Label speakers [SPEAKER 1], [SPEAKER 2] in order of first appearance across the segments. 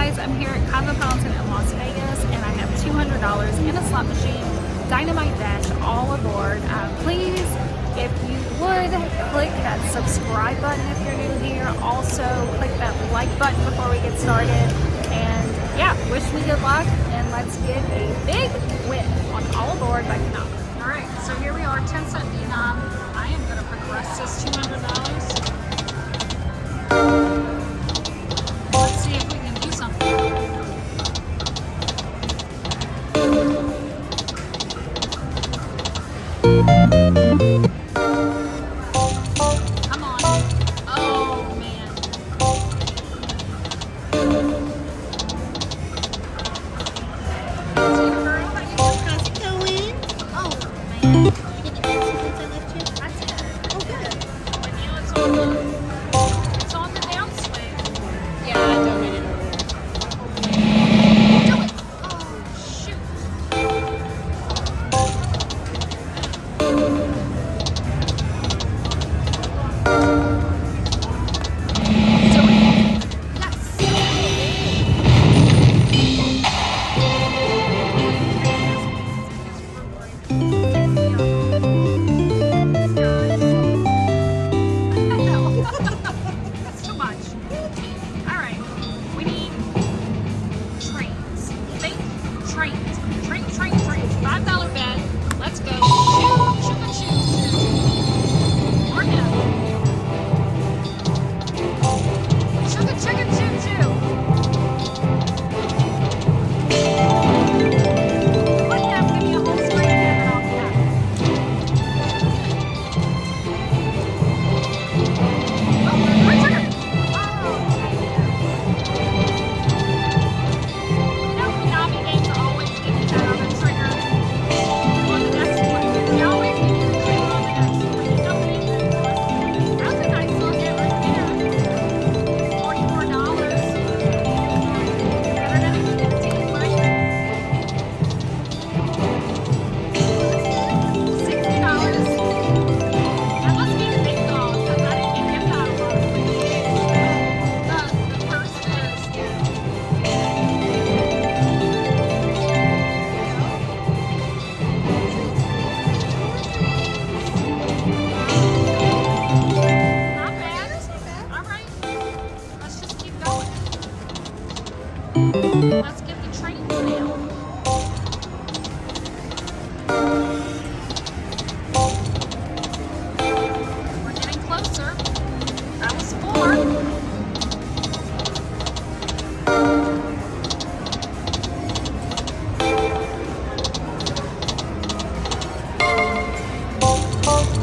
[SPEAKER 1] guys, I'm here at Cosmopolitan in Las Vegas and I have $200 in a slot machine, Dynamite Dash, all aboard. Please, if you would, click that subscribe button if you're new here. Also, click that like button before we get started. And yeah, wish me good luck and let's get a big win on All Aboard by Canal. Alright, so here we are, 10 cent denom. I am going to progress this $200. Let's see if we can do something. Come on. Oh, man.
[SPEAKER 2] How's it going? Oh, man. Did you get since I left you?
[SPEAKER 1] I did.
[SPEAKER 2] Oh, good.
[SPEAKER 1] But now it's on the downswing.
[SPEAKER 2] Yeah, I donated earlier.
[SPEAKER 1] Do it. Oh, shoot. That's too much. All right, we need trains. Think trains. Trains. $5 bet. Let's go. Shoot. Or no. Shoot. What happened? Give me a whole screen and I'll be happy. Let's get the trains now. We're getting closer. That was 4.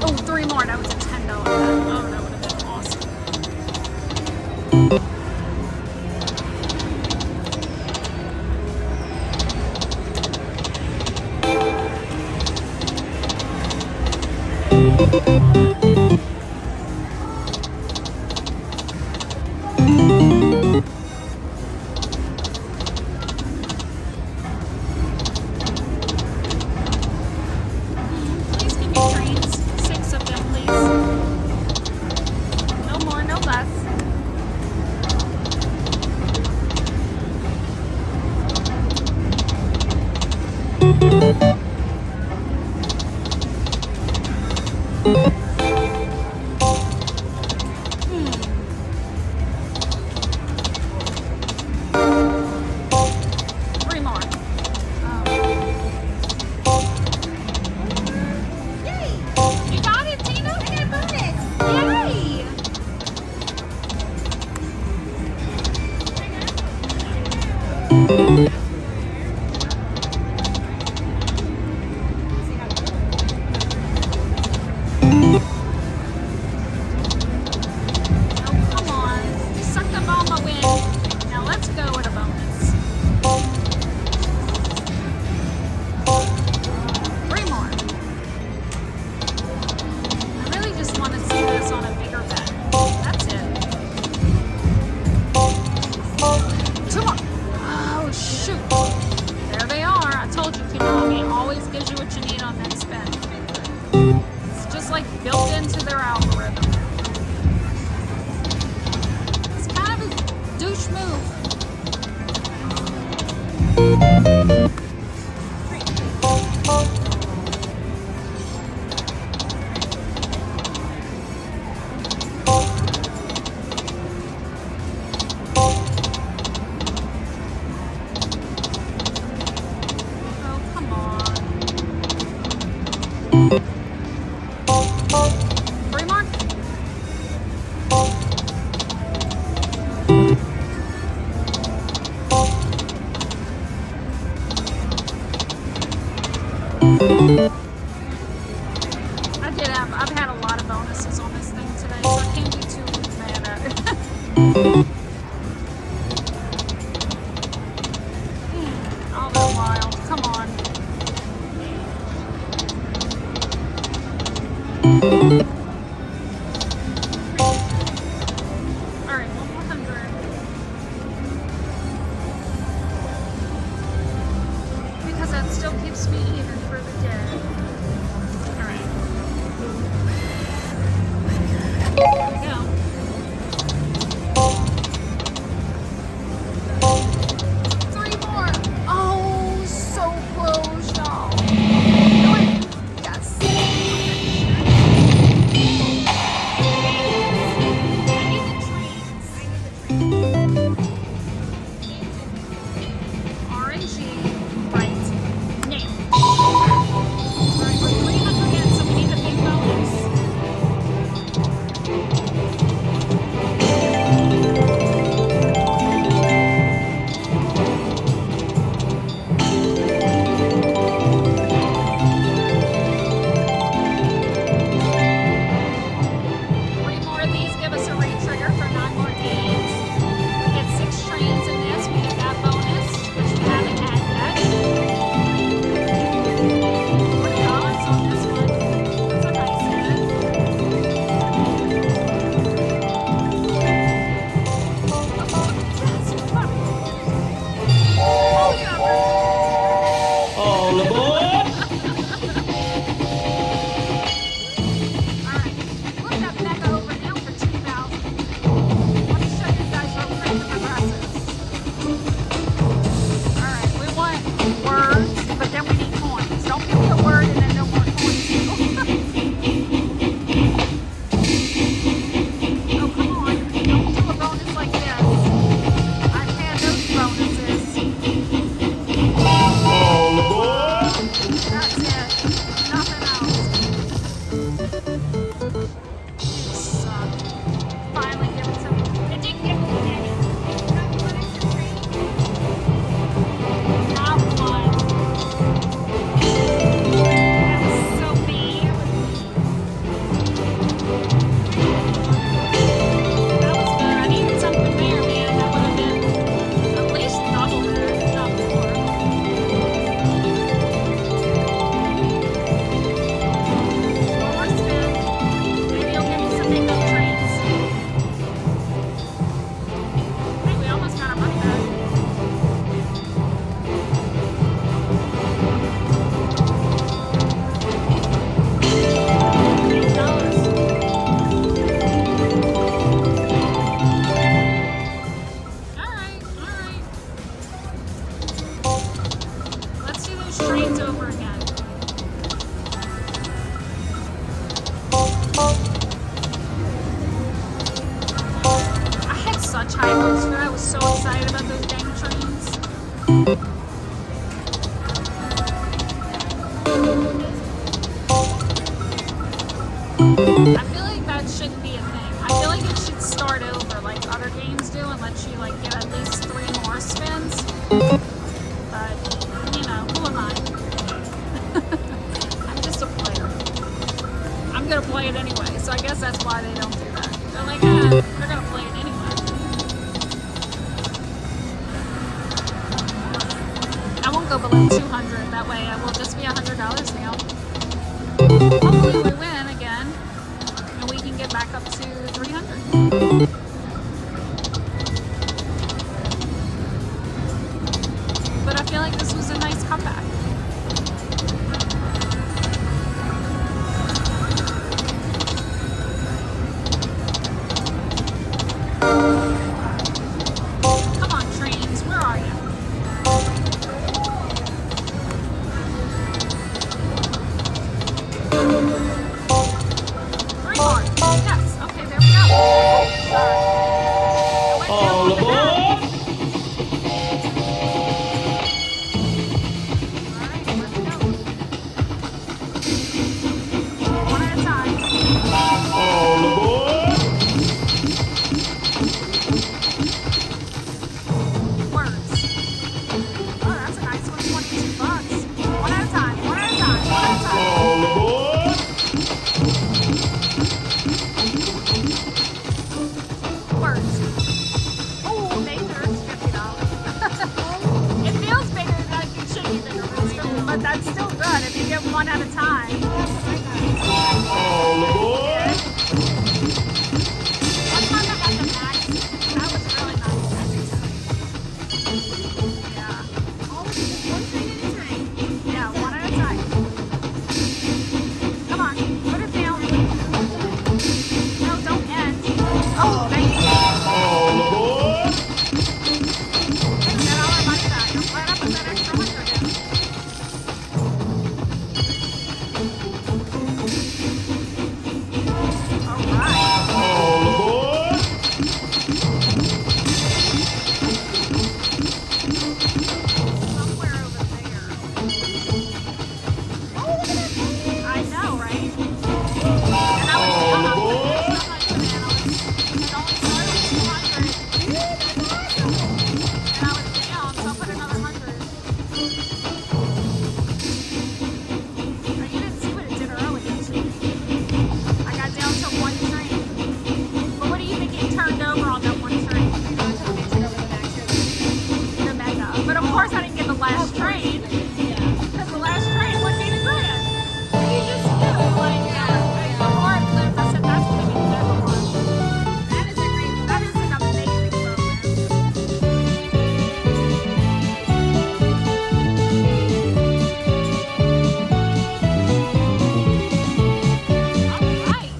[SPEAKER 1] Oh, 3 more. That was a $10 bet. Oh, that would have been awesome. Please give me trains. 6 of them, please. No more, no less. I've had a lot of bonuses on this thing today, so I can't be too mad at it. All that wild. Come on. Alright, 100. Because that still keeps me even for the day. Alright. There we go. Three more. Oh, so close, y'all. Do it. Yes. RNG, right now. Alright, we're 300 in, so we need a big bonus. Three more of these give us a re-trigger for 9 more games. We get 6 trains in this. We get that bonus, which we haven't had yet. $40 on this one. That's a nice hit. Oh, yeah.
[SPEAKER 3] All aboard!
[SPEAKER 1] Alright, look that mega over now for 2,000. Let me show you guys real quick the progressives. Alright, we want words, but then we need coins. Don't give me a word and then no more coins. Oh, come on. Don't do a bonus like this. I've had those bonuses.
[SPEAKER 3] All aboard!
[SPEAKER 1] That's it. Nothing else. You suck. Finally give it to me. It didn't give me any. Not one extra train. Not one. That was so mean. That was good. I needed something there, man. That would have been at least double that, if not more. One more spin. Maybe you'll give me some big up trains. Hey, we almost got our money back. $8. Alright, alright. Let's do those trains over again. I had such high hopes for that. I was so excited about those dang trains. I feel like that shouldn't be a thing. I feel like it should start over like other games do and let you like get at least 3 more spins. But, you know, who am I? I'm just a player. I'm gonna play it anyway, so I guess that's why they don't do that. They're like, they're gonna play it anyway. I won't go below 200. That way I will just be $100 now. Hopefully we win again, and we can get back up to 300. But I feel like this was a nice comeback. Come on, trains, where are you? at a time.
[SPEAKER 3] All aboard!
[SPEAKER 1] One time I got the max. That was really nice. Yeah.
[SPEAKER 2] One train at a time.
[SPEAKER 1] Yeah, one at a time. Come on, put it down. No, don't end. Oh, thank you.
[SPEAKER 3] All aboard!
[SPEAKER 1] We got all our money back. I'm glad I put that extra 100 in. All right.
[SPEAKER 3] All aboard!
[SPEAKER 1] Somewhere over there.
[SPEAKER 2] Oh, look at that pony.
[SPEAKER 1] I know, right? And I was down on the and it only started with 200.
[SPEAKER 2] Dude, that's awesome.
[SPEAKER 1] And I was down, so I put another 100. Now, you didn't see what it did earlier, too. I got down to one train. But what do you think it turned over on that one train? The mega. But of course I didn't get the last train. Because the last train would be the grand. So you just knew, like, before it flipped, I said that's going to be the mega one. That is an amazing moment. All right.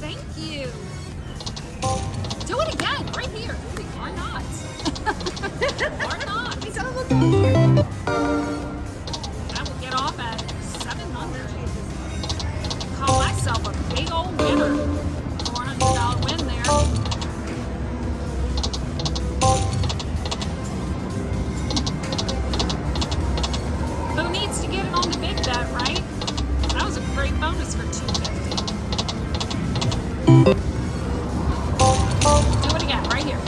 [SPEAKER 1] Thank you. Do it again, right here. Or not. Or not. I will get off at 700. Call myself a big old winner. $400 win there. Who needs to get it on the big bet, right? That was a great bonus for 250. Do it again, right here.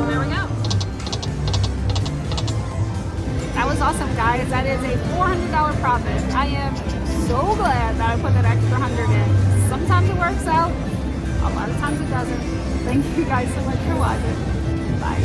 [SPEAKER 1] There we go. That was awesome, guys. That is a $400 profit. I am so glad that I put that extra 100 in. Sometimes it works out, a lot of times it doesn't. Thank you guys so much for watching. Bye.